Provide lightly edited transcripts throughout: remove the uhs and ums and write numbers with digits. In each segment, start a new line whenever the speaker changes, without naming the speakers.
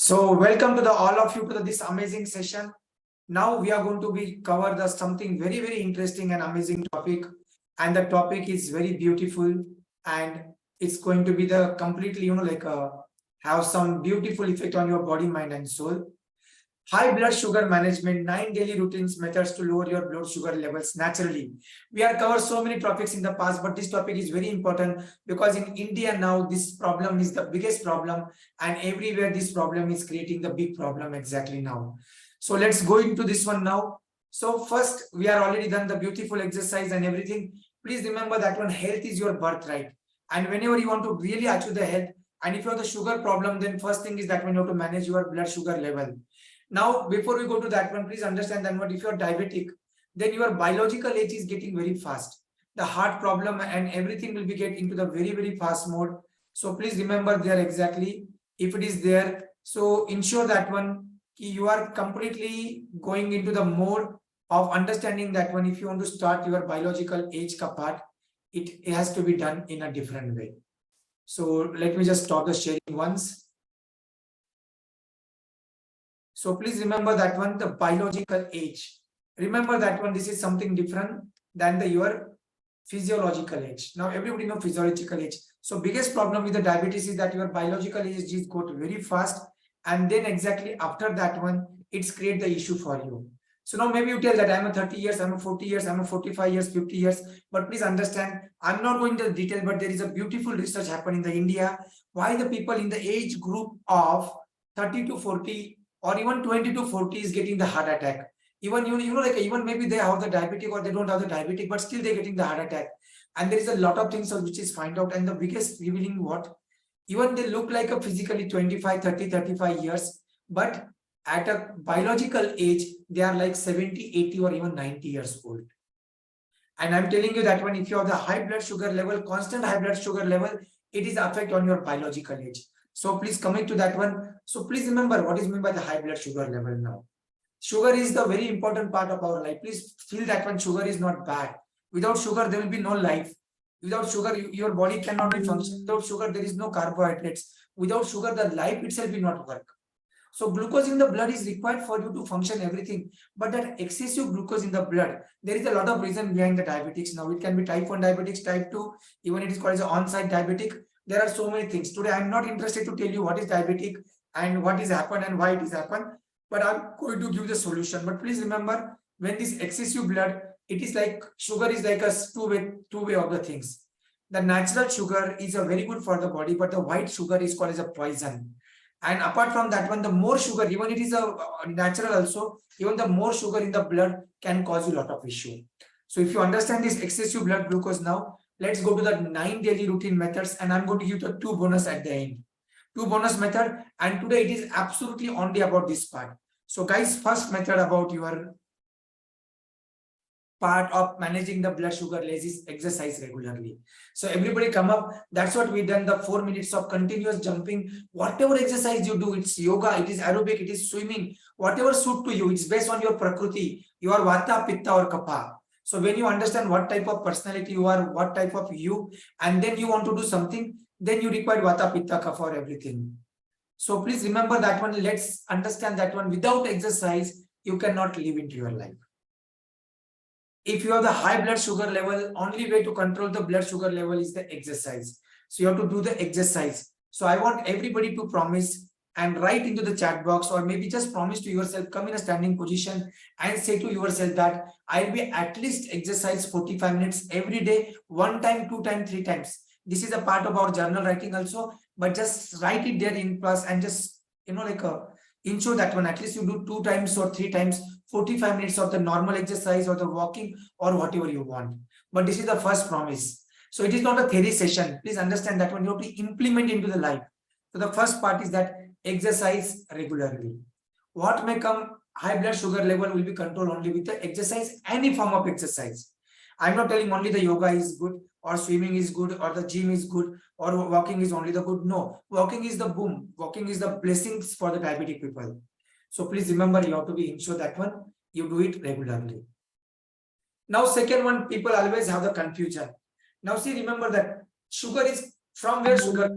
So welcome to all of you to this amazing session. Now we are going to be cover something very interesting and amazing topic, and the topic is very beautiful, and it's going to be the completely have some beautiful effect on your body, mind, and soul. High blood sugar management, 9 daily routines, methods to lower your blood sugar levels naturally. We have covered so many topics in the past, but this topic is very important because in India now, this problem is the biggest problem, and everywhere this problem is creating the big problem exactly now. So let's go into this one now. So first, we are already done the beautiful exercise and everything. Please remember that one, health is your birthright. And whenever you want to really achieve the health, and if you have the sugar problem, then first thing is that when you have to manage your blood sugar level. Now, before we go to that one, please understand that if you're diabetic, then your biological age is getting very fast. The heart problem and everything will be get into the very fast mode. So please remember there exactly if it is there. So ensure that one you are completely going into the mode of understanding that one. If you want to start your biological age part, it has to be done in a different way. So let me just stop the sharing once. So please remember that one, the biological age. Remember that one, this is something different than your physiological age. Now everybody know physiological age. So biggest problem with the diabetes is that your biological age is got very fast, and then exactly after that one, it's create the issue for you. So now maybe you tell that I'm a 30 years, I'm a 40 years, I'm a 45 years, 50 years. But please understand, I'm not going into detail, but there is a beautiful research happening in the India. Why the people in the age group of 30 to 40 or even 20 to 40 is getting the heart attack. Even even maybe they have the diabetic or they don't have the diabetic, but still they're getting the heart attack. And there is a lot of things which is find out. And the biggest revealing what? Even they look like a physically 25, 30, 35 years, but at a biological age, they are like 70, 80 or even 90 years old. And I'm telling you that when if you have the high blood sugar level, constant high blood sugar level, it is affect on your biological age. So please coming to that one. So please remember what is meant by the high blood sugar level now. Sugar is the very important part of our life. Please feel that one, sugar is not bad. Without sugar, there will be no life. Without sugar, your body cannot be function. Without sugar, there is no carbohydrates. Without sugar, the life itself will not work. So glucose in the blood is required for you to function everything. But that excessive glucose in the blood, there is a lot of reason behind the diabetics. Now it can be type 1 diabetics, type 2, even it is called as an on-site diabetic. There are so many things. Today, I'm not interested to tell you what is diabetic and what is happened and why it is happened, but I'm going to give the solution. But please remember, when this excessive blood, it is like sugar is like a two-way of the things. The natural sugar is a very good for the body, but the white sugar is called as a poison. And apart from that one, the more sugar, even it is a natural also, even the more sugar in the blood can cause you a lot of issue. So if you understand this excessive blood glucose now, let's go to the 9 daily routine methods, and I'm going to give the 2 bonus at the end. 2 bonus method, and today it is absolutely only about this part. So guys, first method about your part of managing the blood sugar level is exercise regularly. So everybody come up. That's what we done, the 4 minutes of continuous jumping. Whatever exercise you do, it's yoga, it is aerobic, it is swimming, whatever suit to you, it's based on your prakriti, your vata, pitta or kapha. So when you understand what type of personality you are, what type of you, and then you want to do something, then you require vata, pitta, kapha for everything. So please remember that one. Let's understand that one. Without exercise, you cannot live into your life. If you have the high blood sugar level, only way to control the blood sugar level is the exercise. So you have to do the exercise. So I want everybody to promise and write into the chat box, or maybe just promise to yourself, come in a standing position and say to yourself that I'll be at least exercise 45 minutes every day, 1 time, 2 times, 3 times. This is a part of our journal writing also, but just write it there in plus and just, ensure that one, at least you do 2 times or 3 times, 45 minutes of the normal exercise or the walking or whatever you want. But this is the first promise. So it is not a theory session. Please understand that one, you have to implement into the life. So the first part is that exercise regularly. What may come, high blood sugar level will be controlled only with the exercise, any form of exercise. I'm not telling only the yoga is good or swimming is good or the gym is good or walking is only the good. No, walking is the boom. Walking is the blessings for the diabetic people. So please remember, you have to be ensure that one, you do it regularly. Now, second one, people always have the confusion. Now see, remember that sugar is from where sugar,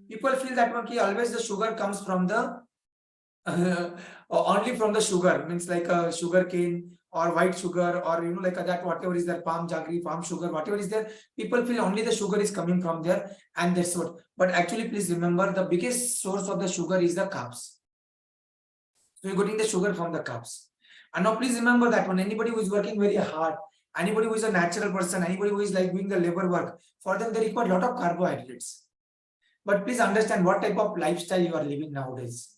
people feel that one, always the sugar comes from the only from the sugar, means like a sugar cane or white sugar, or like that, whatever is there, palm jaggery, palm sugar, whatever is there, people feel only the sugar is coming from there, and that's what. But actually, please remember, the biggest source of the sugar is the carbs. So you're getting the sugar from the carbs. And now please remember that when anybody who is working very hard, anybody who is a natural person, anybody who is like doing the labor work, for them they require a lot of carbohydrates. But please understand what type of lifestyle you are living nowadays.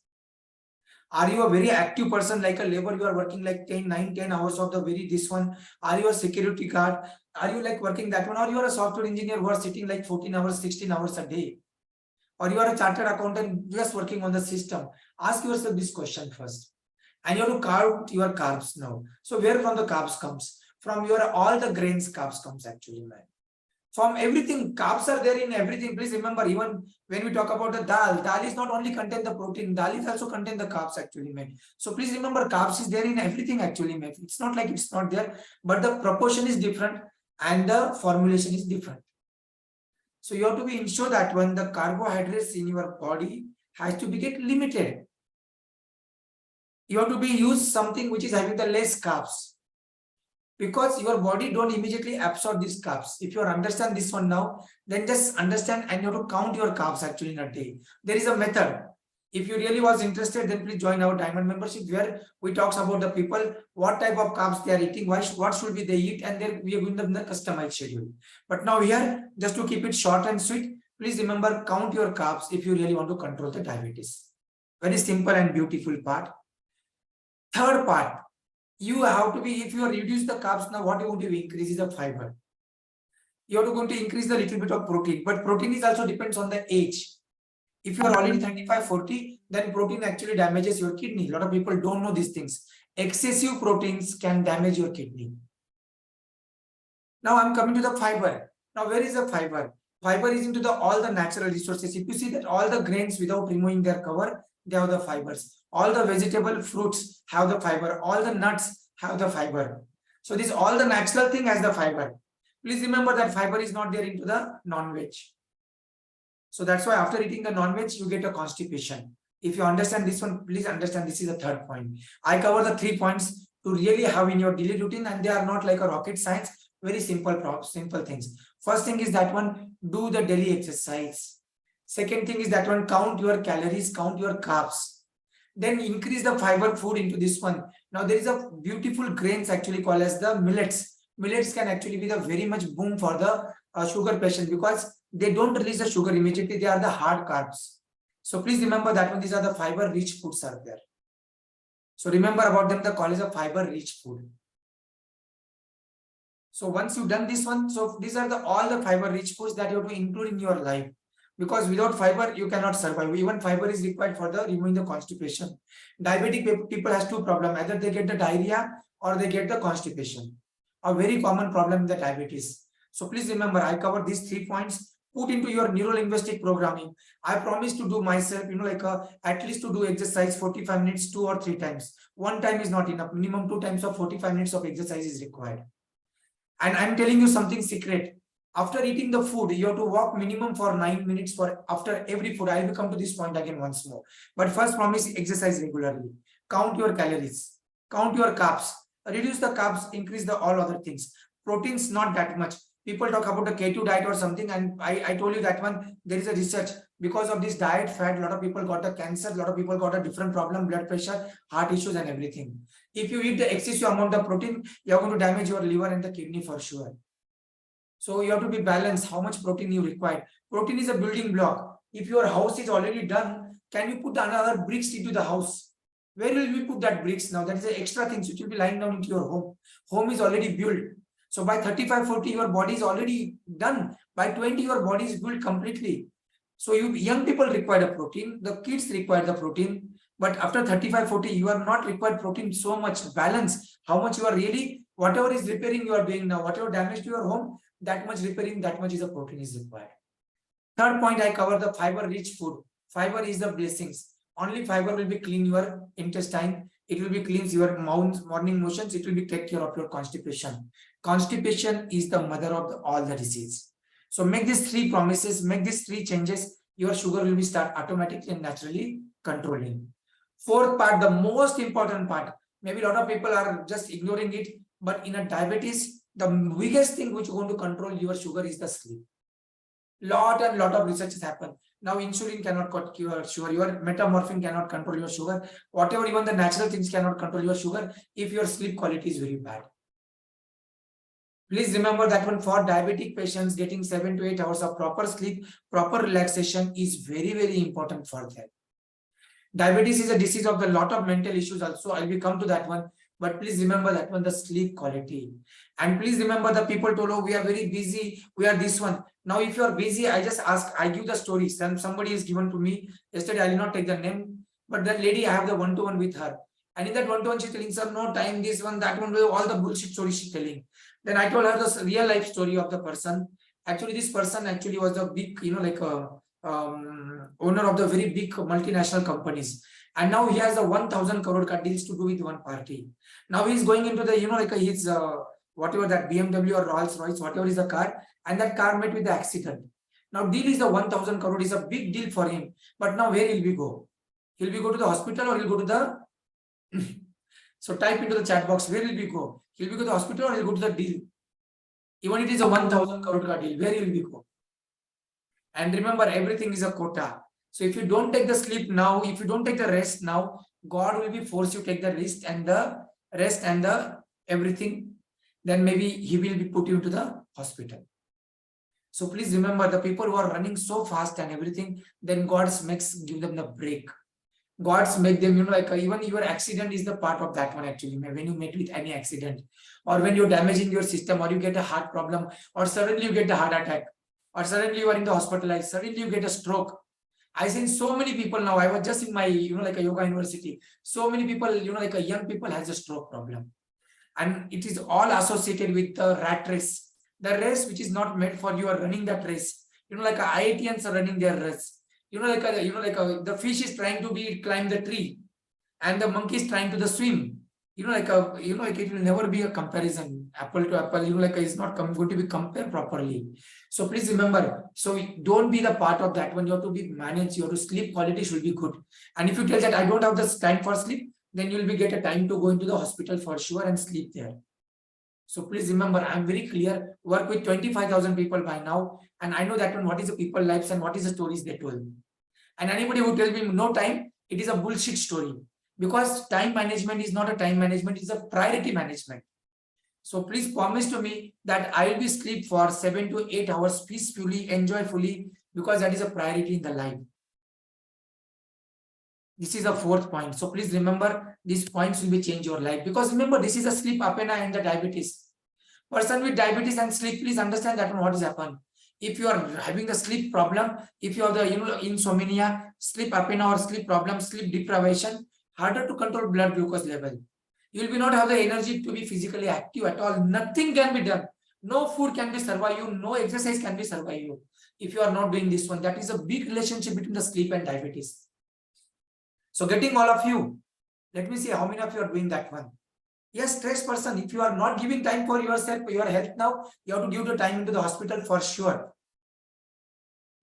Are you a very active person, like a labor, you are working like 10 hours of the very this one? Are you a security guard? Are you like working that one? Or you are a software engineer who are sitting like 14 hours, 16 hours a day? Or you are a chartered accountant just working on the system? Ask yourself this question first. And you have to carve your carbs now. So where from the carbs comes? From your all the grains carbs comes actually, man. From everything, carbs are there in everything. Please remember, even when we talk about the dal is not only contain the protein, dal is also contain the carbs actually, man. So please remember, carbs is there in everything actually, man. It's not like it's not there, but the proportion is different and the formulation is different. So you have to be ensure that when the carbohydrates in your body has to be get limited. You have to be use something which is having the less carbs, because your body don't immediately absorb these carbs. If you understand this one now, then just understand and you have to count your carbs actually in a day. There is a method. If you really was interested, then please join our Diamond membership, where we talks about the people, what type of carbs they are eating, what should be they eat, and then we are going to the customized schedule. But now here, just to keep it short and sweet, please remember, count your carbs if you really want to control the diabetes. Very simple and beautiful part. Third part, you have to be, if you reduce the carbs, now what you want to increase is the fiber. You are going to increase the little bit of protein, but protein is also depends on the age. If you are already 35, 40, then protein actually damages your kidney. A lot of people don't know these things. Excessive proteins can damage your kidney. Now I'm coming to the fiber. Now where is the fiber? Fiber is into the all the natural resources. If you see that all the grains without removing their cover, they have the fibers. All the vegetable fruits have the fiber. All the nuts have the fiber. So this all the natural thing has the fiber. Please remember that fiber is not there into the non-veg. So that's why after eating the non-veg, you get a constipation. If you understand this one, please understand this is the third point. I cover the 3 points to really have in your daily routine, and they are not like a rocket science, very simple things. First thing is that one, do the daily exercise. Second thing is that one, count your calories, count your carbs. Then increase the fiber food into this one. Now there is a beautiful grains actually called as the millets. Millets can actually be the very much boom for the sugar patient, because they don't release the sugar immediately. They are the hard carbs. So please remember that one, these are the fiber rich foods are there. So remember about them, the call is a fiber rich food. So once you've done this one, so these are all the fiber rich foods that you have to include in your life, because without fiber you cannot survive. Even fiber is required for the removing the constipation. Diabetic people has two problems: either they get the diarrhea or they get the constipation. A very common problem in the diabetes. So please remember, I covered these 3 points. Put into your neuro-linguistic programming. I promise to do myself, at least to do exercise 45 minutes 2 or 3 times. One time is not enough. Minimum 2 times of 45 minutes of exercise is required. And I'm telling you something secret. After eating the food, you have to walk minimum for 9 minutes for after every food. I will come to this point again once more. But first promise, exercise regularly. Count your calories. Count your carbs. Reduce the carbs, increase the all other things. Proteins, not that much. People talk about the keto diet or something, and I told you that one, there is a research. Because of this diet fad, a lot of people got the cancer, a lot of people got a different problem, blood pressure, heart issues and everything. If you eat the excessive amount of protein, you're going to damage your liver and the kidney for sure. So you have to be balanced how much protein you require. Protein is a building block. If your house is already done, can you put another bricks into the house? Where will we put that bricks now? That is the extra things which will be lying down into your home. Home is already built. So by 35, 40, your body is already done. By 20, your body is built completely. So young people require the protein. The kids require the protein. But after 35, 40, you are not required protein so much. Balance how much you are really, whatever is repairing you are doing now, whatever damage to your home, that much repairing, that much is the protein is required. Third point, I cover the fiber rich food. Fiber is the blessings. Only fiber will be clean your intestine. It will be cleanse your morning motions. It will be take care of your constipation. Constipation is the mother of all the disease. So make these 3 promises, make these 3 changes. Your sugar will be start automatically and naturally controlling. Fourth part, the most important part. Maybe a lot of people are just ignoring it, but in a diabetes, the biggest thing which is going to control your sugar is the sleep. Lot of researches happen. Now insulin cannot cure sugar, your metformin cannot control your sugar, whatever, even the natural things cannot control your sugar if your sleep quality is very bad. Please remember that one, for diabetic patients, getting 7 to 8 hours of proper sleep, proper relaxation is very, very important for them. Diabetes is a disease of a lot of mental issues also. I will come to that one. But please remember that one, the sleep quality. And please remember, the people told, oh, we are very busy, we are this one. Now, if you are busy, I just ask, I give the stories. And somebody is given to me yesterday, I will not take the name, but that lady, I have the one-to-one with her. And in that one-to-one, she's telling, sir, no time, this one, that one, all the bullshit stories she's telling. Then I told her the real life story of the person. Actually, this person actually was a big, like a owner of the very big multinational companies, and now he has a 1,000 crore deals to do with one party. Now he's going into the, like his whatever that BMW or Rolls Royce, whatever is the car, and that car met with the accident. Now deal is the 1,000 crore, is a big deal for him. But now where will we go? Will we go to the hospital or he'll go to the so type into the chat box, where will we go? He'll be go to the hospital or he'll go to the deal? Even it is a 1,000 crore deal, where will we go? And remember, everything is a quota. So if you don't take the sleep now, if you don't take the rest now, God will be forced to take the rest and the everything. Then maybe he will be put you into the hospital. So please remember, the people who are running so fast and everything, then God's makes give them the break. God's make them, like even your accident is the part of that one actually. When you meet with any accident, or when you're damaging your system, or you get a heart problem, or suddenly you get a heart attack, or suddenly you are in the hospitalized, suddenly you get a stroke. I seen so many people now. I was just in my, like a yoga university. So many people, like a young people has a stroke problem. And it is all associated with the rat race. The race which is not made for you are running that race. Like IITians are running their race. The fish is trying to climb the tree, and the monkey is trying to swim. It will never be a comparison, apple to apple. It's not going to be compared properly. So please remember. So don't be the part of that one. You have to be managed. Your sleep quality should be good. And if you tell that I don't have this time for sleep, then you will be get a time to go into the hospital for sure and sleep there. So please remember, I'm very clear. Work with 25,000 people by now, and I know that one, what is the people lives and what is the stories they told. And anybody who tells me no time, it is a bullshit story. Because time management is not a time management, it's a priority management. So please promise to me that I will be sleep for 7 to 8 hours peacefully, enjoyfully, because that is a priority in the life. This is the fourth point. So please remember, these points will be change your life. Because remember, this is a sleep apnea and the diabetes. Person with diabetes and sleep, please understand that what is happened. If you are having the sleep problem, if you have the insomnia, sleep apnea or sleep problem, sleep deprivation, harder to control blood glucose level. You will be not have the energy to be physically active at all. Nothing can be done. No food can be survive you. No exercise can be survive you. If you are not doing this one, that is a big relationship between the sleep and diabetes. So getting all of you, let me see how many of you are doing that one. Yes, stress person, if you are not giving time for yourself, your health now, you have to give the time into the hospital for sure.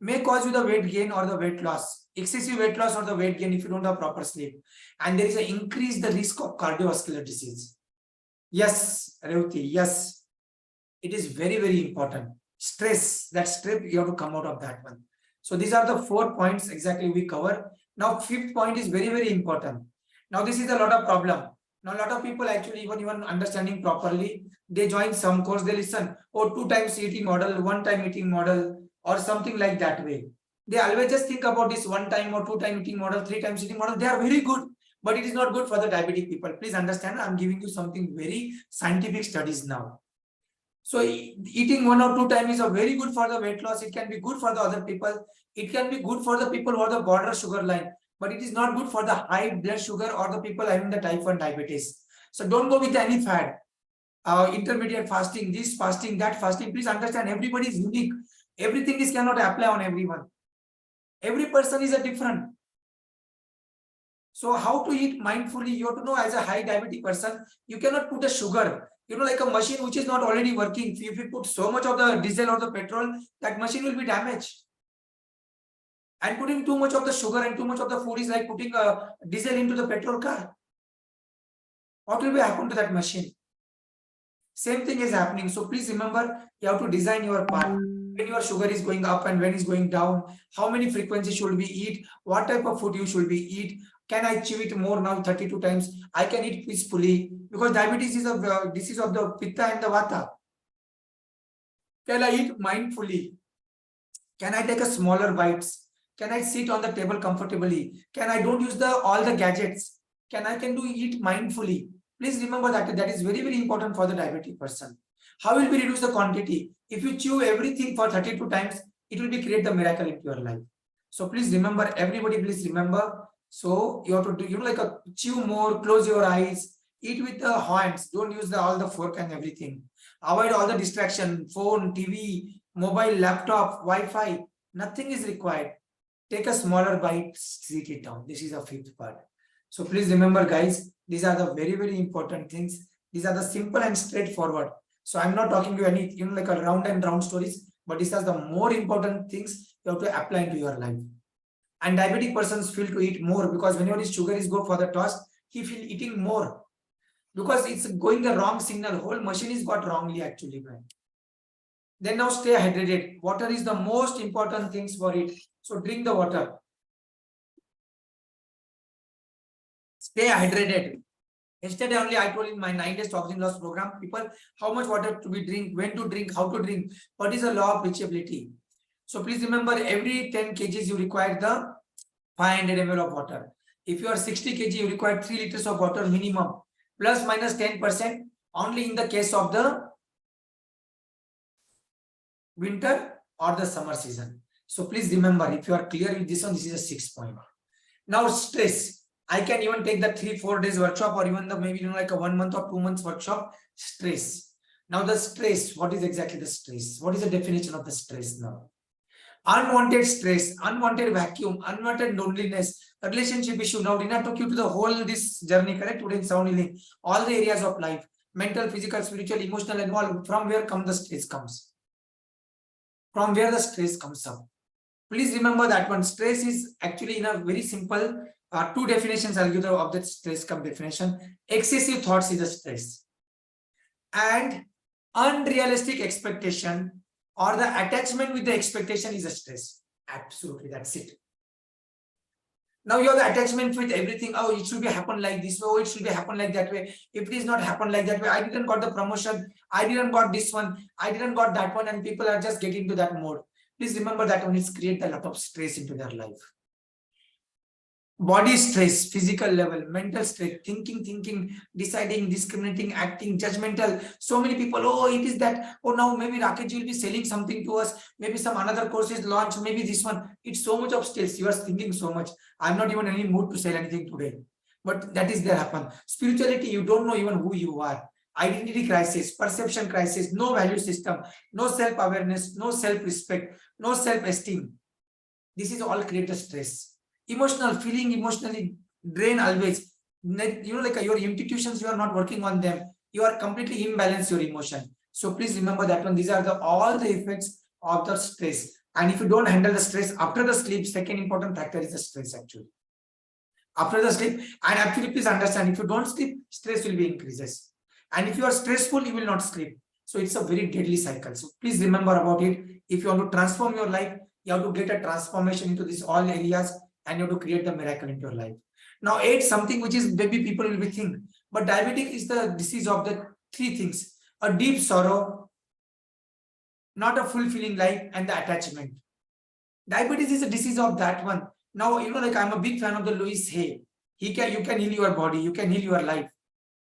May cause you the weight gain or the weight loss, excessive weight loss or the weight gain if you don't have proper sleep. And there is an increase the risk of cardiovascular disease. Yes, Revati, yes. It is very, very important. Stress, that stress, you have to come out of that one. So these are the 4 points exactly we cover. Now, 5th point is very, very important. Now, this is a lot of problem. Now, a lot of people actually even understanding properly, they join some course, they listen, oh, 2 times eating model, 1 time eating model, or something like that way. They always just think about this 1 time or 2 time eating model, 3 times eating model. They are very good, but it is not good for the diabetic people. Please understand, I'm giving you something very scientific studies now. So eating 1 or 2 times is a very good for the weight loss. It can be good for the other people. It can be good for the people who are the border sugar line, but it is not good for the high blood sugar or the people having the type 1 diabetes. So don't go with any fad. Intermediate fasting, this fasting, that fasting. Please understand, everybody is unique. Everything is cannot apply on everyone. Every person is a different. So how to eat mindfully, you have to know. As a high diabetic person, you cannot put a sugar, like a machine which is not already working. If you put so much of the diesel or the petrol, that machine will be damaged. And putting too much of the sugar and too much of the food is like putting a diesel into the petrol car. What will be happen to that machine? Same thing is happening. So please remember, you have to design your part. When your sugar is going up and when it's going down, how many frequencies should we eat? What type of food you should be eat? Can I chew it more now 32 times? I can eat peacefully because diabetes is a disease of the pitta and the vata. Can I eat mindfully? Can I take a smaller bites? Can I sit on the table comfortably? Can I don't use the all the gadgets? Can do eat mindfully? Please remember that is very, very important for the diabetic person. How will we reduce the quantity? If you chew everything for 32 times, it will be create the miracle into your life. So please remember, everybody, please remember. So you have to do, like a chew more, close your eyes, eat with the hands. Don't use all the fork and everything. Avoid all the distraction, phone, TV, mobile, laptop, Wi-Fi. Nothing is required. Take a smaller bite, sit it down. This is the fifth part. So please remember, guys, these are the very, very important things. These are the simple and straightforward. So I'm not talking to any, like a round and round stories, but these are the more important things you have to apply into your life. And diabetic persons feel to eat more because whenever his sugar is go for the toss, he feel eating more because it's going the wrong signal. Whole machine is got wrongly actually. Then now stay hydrated. Water is the most important things for it. So drink the water. Stay hydrated. Yesterday only I told in my 9 days toxin loss program, people how much water to be drink, when to drink, how to drink, what is the law of reachability. So please remember, every 10 kgs you require the 500 ml of water. If you are 60 kg, you require 3 liters of water minimum, plus minus 10% only in the case of the winter or the summer season. So please remember, if you are clear with this one, this is a 6 point. Now stress. I can even take the 3-4 days workshop or even the maybe like a 1 month or 2 months workshop. Stress. Now the stress, what is exactly the stress? What is the definition of the stress now? Unwanted stress, unwanted vacuum, unwanted loneliness, relationship issue. Now Rina took you to the whole this journey, correct? Today in sound healing, all the areas of life, mental, physical, spiritual, emotional, and all. From where come the stress comes? From where the stress comes up? Please remember that one. Stress is actually in a very simple two definitions. I'll give of the stress come definition. Excessive thoughts is a stress, and unrealistic expectation or the attachment with the expectation is a stress. Absolutely, that's it. Now you have the attachment with everything. Oh, it should be happen like this. Oh, it should be happen like that way. If it is not happen like that way, I didn't got the promotion. I didn't got this one. I didn't got that one, and people are just getting to that mode. Please remember that one is create a lot of stress into their life. Body stress, physical level, mental stress, thinking, deciding, discriminating, acting, judgmental. So many people, oh, it is that, oh, now maybe Rakesh will be selling something to us, maybe some another course is launched, maybe this one. It's so much of stress. You are thinking so much. I'm not even in any mood to sell anything today. But that is there happen. Spirituality, you don't know even who you are. Identity crisis, perception crisis, no value system, no self-awareness, no self-respect, no self-esteem. This is all create a stress. Emotional, feeling emotionally drained always. Like your institutions, you are not working on them. You are completely imbalanced your emotion. So please remember that one. These are all the effects of the stress. And if you don't handle the stress after the sleep, second important factor is the stress actually. After the sleep, and actually please understand, if you don't sleep, stress will be increases. And if you are stressful, you will not sleep. So it's a very deadly cycle. So please remember about it. If you want to transform your life, you have to get a transformation into these all areas, and you have to create the miracle into your life. Now, 8, something which is maybe people will be think, but diabetic is the disease of the 3 things: a deep sorrow, not a fulfilling life, and the attachment. Diabetes is a disease of that one. Now, like I'm a big fan of the Louis Hay. You can heal your body, you can heal your life.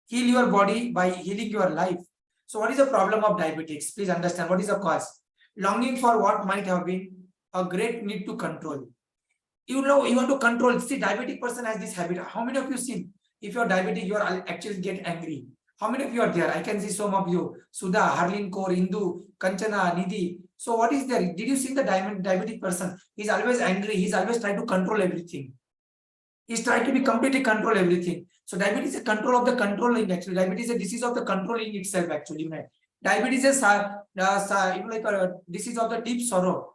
Heal your body by healing your life. So what is the problem of diabetics? Please understand what is the cause. Longing for what might have been, a great need to control. You want to control. See, diabetic person has this habit. How many of you seen? If you're diabetic, you are actually get angry. How many of you are there? I can see some of you. Sudha, Harleen Kaur, Indu, Kanchana, Nidhi. So what is there? Did you see the diabetic person? He's always angry. He's always trying to control everything. He's trying to be completely control everything. So diabetes is a control of the controlling actually. Diabetes is a disease of the controlling itself actually. Diabetes is like a disease of the deep sorrow.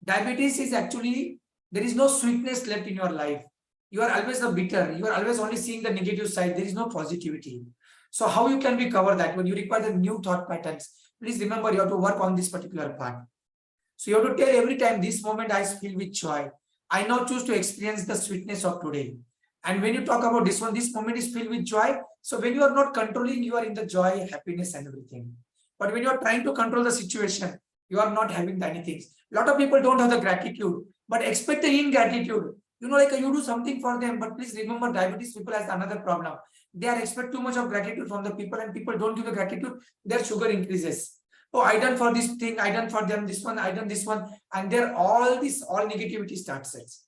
Diabetes is actually, there is no sweetness left in your life. You are always the bitter. You are always only seeing the negative side. There is no positivity. So how you can recover that? When you require the new thought patterns, please remember you have to work on this particular part. So you have to tell every time, this moment I feel with joy. I now choose to experience the sweetness of today. And when you talk about this one, this moment is filled with joy. So when you are not controlling, you are in the joy, happiness, and everything. But when you are trying to control the situation, you are not having anything. A lot of people don't have the gratitude, but expect the ingratitude. You know, like you do something for them, but please remember, diabetes people has another problem. They are expect too much of gratitude from the people, and people don't give the gratitude, their sugar increases. Oh, I done for this thing, I done for them this one, I done this one, and there all negativity starts.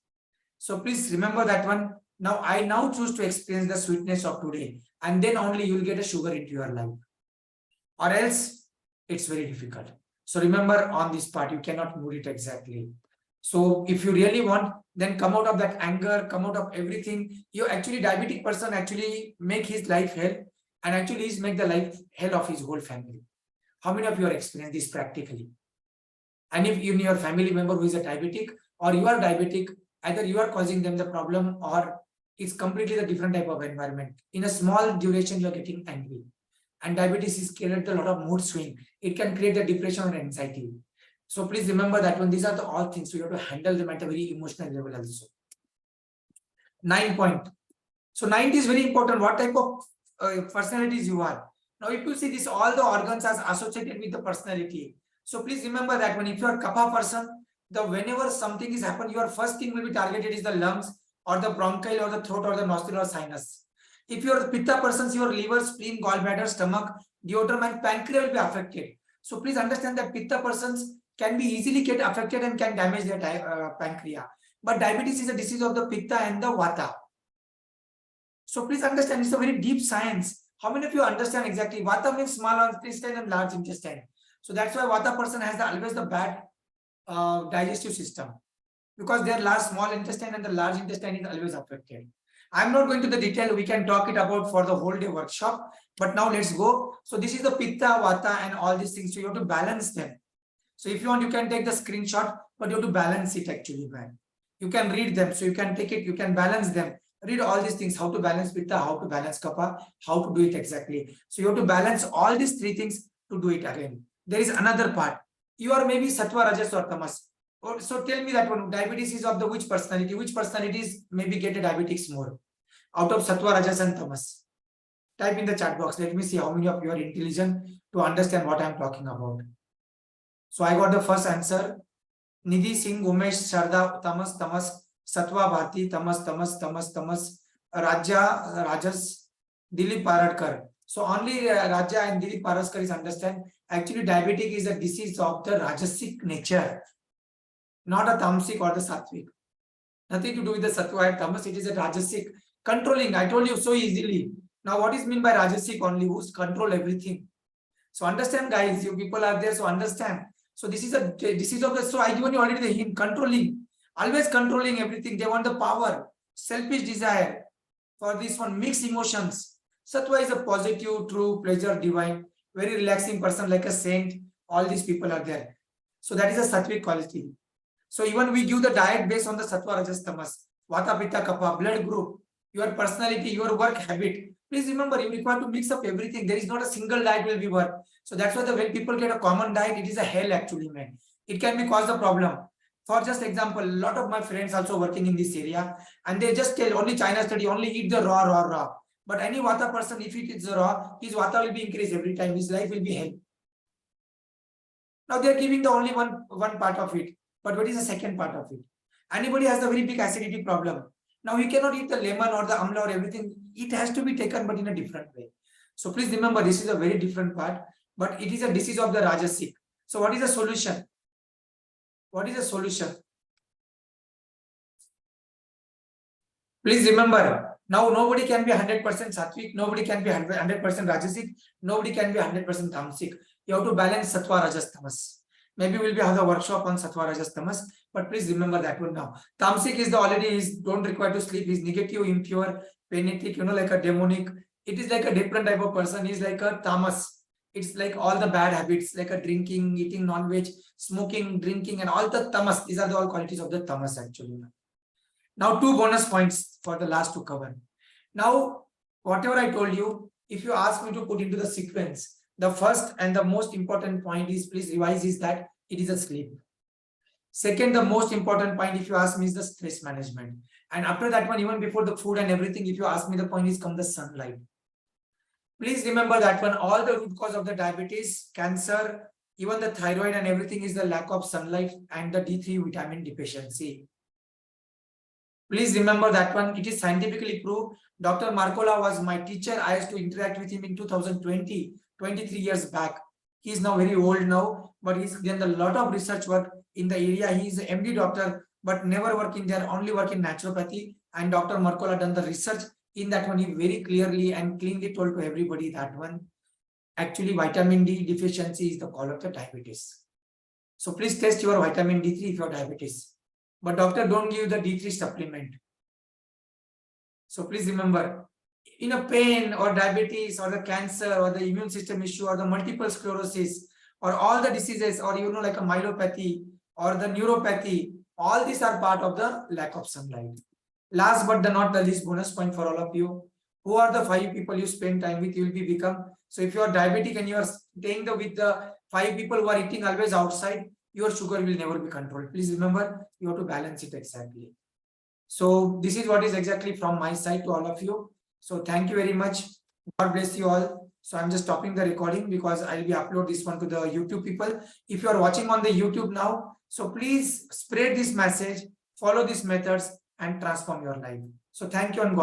So please remember that one. Now I now choose to experience the sweetness of today, and then only you will get a sugar into your life, or else it's very difficult. So remember on this part, you cannot move it exactly. So if you really want, then come out of that anger, come out of everything. You actually, diabetic person actually make his life hell, and actually is make the life hell of his whole family. How many of you are experiencing this practically? And if in your family member who is a diabetic, or you are diabetic, either you are causing them the problem, or it's completely the different type of environment. In a small duration, you are getting angry. And diabetes is created a lot of mood swing. It can create the depression or anxiety. So please remember that when these are the all things, we have to handle them at a very emotional level also. 9 point. So 9 is very important. What type of personalities you are. Now, if you see this, all the organs are associated with the personality. So please remember that when if you are Kapha person, whenever something is happened, your first thing will be targeted is the lungs, or the bronchial, or the throat, or the nostril, or sinus. If you are Pitta persons, your liver, spleen, gallbladder, stomach, duodenum, and pancreas will be affected. So please understand that Pitta persons can be easily get affected and can damage their pancreas. But diabetes is a disease of the Pitta and the Vata. So please understand, it's a very deep science. How many of you understand exactly? Vata means small intestine and large intestine. So that's why Vata person has always the bad digestive system, because their small intestine and the large intestine is always affected. I'm not going to the detail. We can talk it about for the whole day workshop. But now let's go. So this is the Pitta, Vata, and all these things. So you have to balance them. So if you want, you can take the screenshot, but you have to balance it actually, man. You can read them. So you can take it, you can balance them. Read all these things, how to balance Pitta, how to balance Kapha, how to do it exactly. So you have to balance all these 3 things to do it again. There is another part. You are maybe Sattva, Rajas, or Tamas. So tell me that one, diabetes is of the which personality? Which personalities maybe get a diabetics more? Out of Sattva, Rajas, and Tamas. Type in the chat box. Let me see how many of you are intelligent to understand what I am talking about. So I got the first answer. Nidhi Singh, Umesh, Sharda, Tamas, Sattva, Bharti, Tamas, Rajas, Dilip Paradkar. So only Raja and Dilip Paradkar is understand. Actually, diabetic is a disease of the Rajasic nature, not a Tamasic or the Sattvic. Nothing to do with the Sattva and Tamas. It is a Rajasic controlling. I told you so easily. Now, what is meant by Rajasic? Only who's control everything. So understand, guys. You people are there, so understand. So this is a disease of the. So I given you already the hint. Controlling, always controlling everything. They want the power, selfish desire. For this one, mixed emotions. Sattva is a positive, true, pleasure, divine, very relaxing person, like a saint. All these people are there. So that is a sattvic quality. So even we give the diet based on the Sattva, Rajas, Tamas, Vata, Pitta, Kapha, blood group, your personality, your work habit. Please remember, you require to mix up everything. There is not a single diet will be work. So that's why when people get a common diet, it is a hell actually, man. It can be cause the problem. For just example, a lot of my friends also working in this area, and they just tell only China study, only eat the raw. But any Vata person, if it is raw, his Vata will be increased every time. His life will be hell. Now they are giving the only one part of it. But what is the second part of it? Anybody has a very big acidity problem. Now you cannot eat the lemon or the amla or everything. It has to be taken, but in a different way. So please remember, this is a very different part, but it is a disease of the Rajasic. So what is the solution? What is the solution? Please remember, now nobody can be 100% Sattvic, nobody can be 100% Rajasic, nobody can be 100% Tamasic. You have to balance Sattva, Rajas, Tamas. Maybe we'll be have a workshop on Sattva, Rajas, Tamas, but please remember that one now. Tamasic is the already is don't require to sleep, is negative, impure, penetic, like a demonic. It is like a different type of person. He's like a Tamas. It's like all the bad habits, like a drinking, eating non-veg, smoking, drinking, and all the tamas. These are the all qualities of the tamas actually. Now, 2 bonus points for the last to cover. Now, whatever I told you, if you ask me to put into the sequence, the first and the most important point is, please revise, is that it is a sleep. Second, the most important point, if you ask me, is the stress management. And after that one, even before the food and everything, if you ask me, the point is come the sunlight. Please remember that one, all the root cause of the diabetes, cancer, even the thyroid and everything is the lack of sunlight and the D3 vitamin deficiency. Please remember that one, it is scientifically proved. Dr. Marcola was my teacher. I used to interact with him in 2020, 23 years back. He is now very old now, but he's done a lot of research work in the area. He is an MD doctor, but never work in there, only work in naturopathy. And Dr. Marcola done the research in that one. He very clearly and cleanly told to everybody that one, actually vitamin D deficiency is the cause of the diabetes. So please test your vitamin D3 if you have diabetes. But doctor don't give the D3 supplement. So please remember, in a pain or diabetes or the cancer or the immune system issue or the multiple sclerosis or all the diseases, or like a myelopathy or the neuropathy, all these are part of the lack of sunlight. Last but not the least, bonus point for all of you. Who are the 5 people you spend time with? You will be become. So if you are diabetic and you are staying with the 5 people who are eating always outside, your sugar will never be controlled. Please remember, you have to balance it exactly. So this is what is exactly from my side to all of you. So thank you very much. God bless you all. So I'm just stopping the recording because I'll be upload this one to the YouTube people. If you are watching on the YouTube now, so please spread this message, follow these methods and transform your life. So thank you and God.